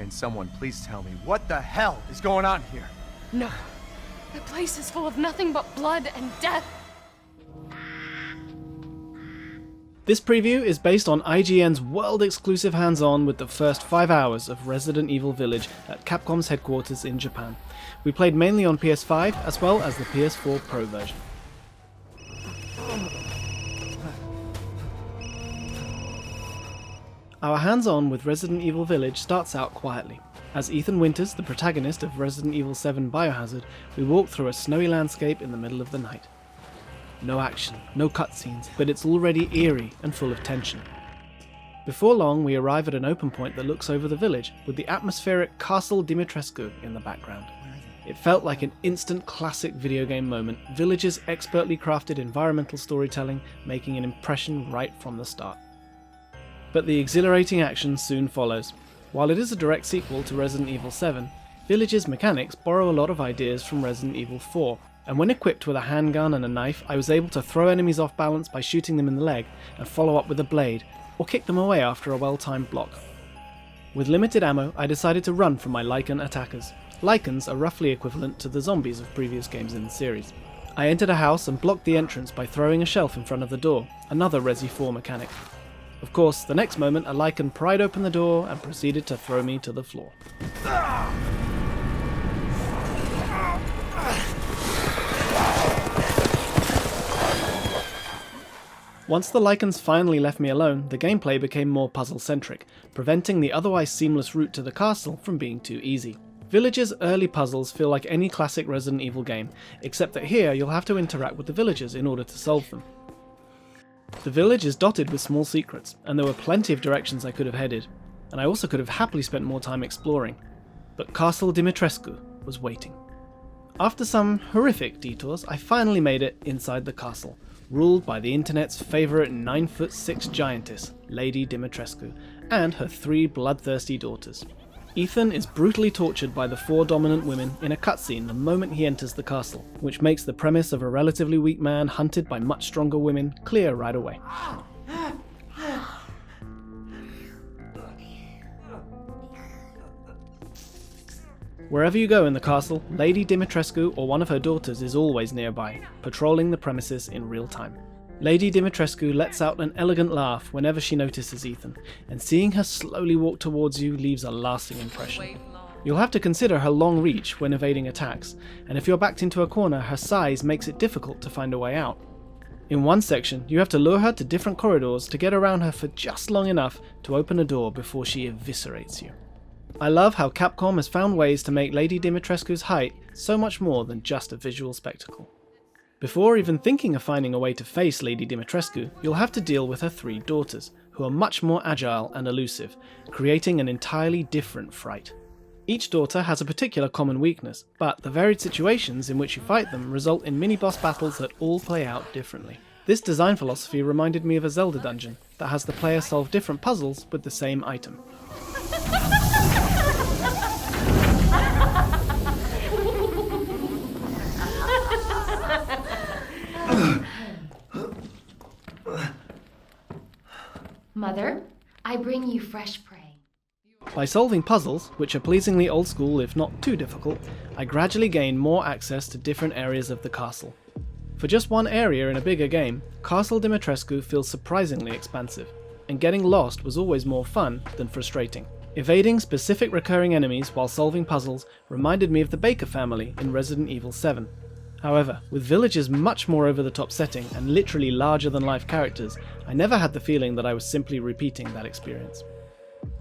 Can someone please tell me what the hell is going on here? No. The place is full of nothing but blood and death. This preview is based on IGN's world-exclusive hands-on with the first 5 hours of Resident Evil Village at Capcom's headquarters in Japan. We played mainly on PS5 as well as the PS4 Pro version. Our hands-on with Resident Evil Village starts out quietly. As Ethan Winters, the protagonist of Resident Evil 7 Biohazard, we walk through a snowy landscape in the middle of the night. No action, no cutscenes, but it's already eerie and full of tension. Before long, we arrive at an open point that looks over the village, with the atmospheric Castle Dimitrescu in the background. It felt like an instant classic video game moment, Village's expertly crafted environmental storytelling making an impression right from the start. But the exhilarating action soon follows. While it is a direct sequel to Resident Evil 7, Village's mechanics borrow a lot of ideas from Resident Evil 4, and when equipped with a handgun and a knife, I was able to throw enemies off balance by shooting them in the leg and follow up with a blade, or kick them away after a well-timed block. With limited ammo, I decided to run from my Lycan attackers. Lycans are roughly equivalent to the zombies of previous games in the series. I entered a house and blocked the entrance by throwing a shelf in front of the door, another Resi 4 mechanic. Of course, the next moment a Lycan pried open the door and proceeded to throw me to the floor. Once the Lycans finally left me alone, the gameplay became more puzzle-centric, preventing the otherwise seamless route to the castle from being too easy. Village's early puzzles feel like any classic Resident Evil game, except that here you'll have to interact with the villagers in order to solve them. The village is dotted with small secrets, and there were plenty of directions I could have headed, and I also could have happily spent more time exploring. But Castle Dimitrescu was waiting. After some horrific detours, I finally made it inside the castle, ruled by the internet's favourite 9'6" giantess, Lady Dimitrescu, and her 3 bloodthirsty daughters. Ethan is brutally tortured by the 4 dominant women in a cutscene the moment he enters the castle, which makes the premise of a relatively weak man hunted by much stronger women clear right away. Wherever you go in the castle, Lady Dimitrescu or one of her daughters is always nearby, patrolling the premises in real time. Lady Dimitrescu lets out an elegant laugh whenever she notices Ethan, and seeing her slowly walk towards you leaves a lasting impression. You'll have to consider her long reach when evading attacks, and if you're backed into a corner, her size makes it difficult to find a way out. In one section, you have to lure her to different corridors to get around her for just long enough to open a door before she eviscerates you. I love how Capcom has found ways to make Lady Dimitrescu's height so much more than just a visual spectacle. Before even thinking of finding a way to face Lady Dimitrescu, you'll have to deal with her 3 daughters, who are much more agile and elusive, creating an entirely different fright. Each daughter has a particular common weakness, but the varied situations in which you fight them result in mini-boss battles that all play out differently. This design philosophy reminded me of a Zelda dungeon that has the player solve different puzzles with the same item. Mother, I bring you fresh prey. By solving puzzles, which are pleasingly old school if not too difficult, I gradually gained more access to different areas of the castle. For just one area in a bigger game, Castle Dimitrescu feels surprisingly expansive, and getting lost was always more fun than frustrating. Evading specific recurring enemies while solving puzzles reminded me of the Baker family in Resident Evil 7. However, with Village's much more over-the-top setting and literally larger-than-life characters, I never had the feeling that I was simply repeating that experience.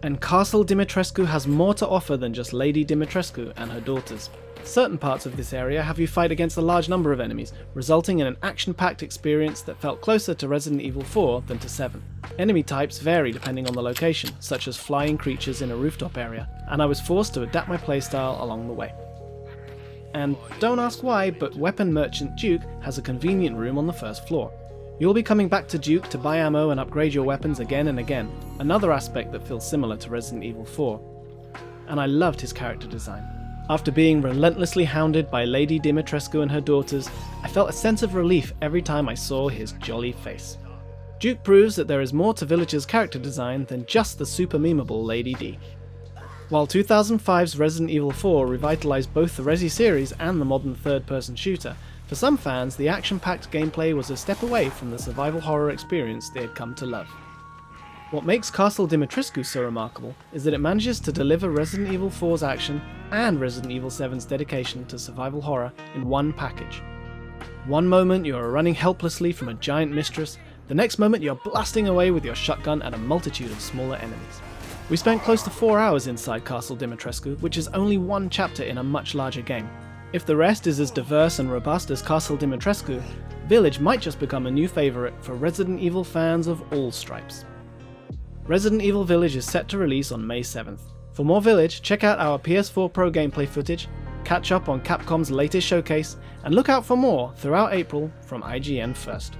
And Castle Dimitrescu has more to offer than just Lady Dimitrescu and her daughters. Certain parts of this area have you fight against a large number of enemies, resulting in an action-packed experience that felt closer to Resident Evil 4 than to 7. Enemy types vary depending on the location, such as flying creatures in a rooftop area, and I was forced to adapt my playstyle along the way. And don't ask why, but weapon merchant Duke has a convenient room on the first floor. You'll be coming back to Duke to buy ammo and upgrade your weapons again and again, another aspect that feels similar to Resident Evil 4. And I loved his character design. After being relentlessly hounded by Lady Dimitrescu and her daughters, I felt a sense of relief every time I saw his jolly face. Duke proves that there is more to Village's character design than just the super memeable Lady D. While 2005's Resident Evil 4 revitalized both the Resi series and the modern third-person shooter, for some fans the action-packed gameplay was a step away from the survival horror experience they had come to love. What makes Castle Dimitrescu so remarkable is that it manages to deliver Resident Evil 4's action and Resident Evil 7's dedication to survival horror in one package. One moment you are running helplessly from a giant mistress, the next moment you are blasting away with your shotgun at a multitude of smaller enemies. We spent close to 4 hours inside Castle Dimitrescu, which is only one chapter in a much larger game. If the rest is as diverse and robust as Castle Dimitrescu, Village might just become a new favourite for Resident Evil fans of all stripes. Resident Evil Village is set to release on May 7th. For more Village, check out our PS4 Pro gameplay footage, catch up on Capcom's latest showcase, and look out for more throughout April from IGN First.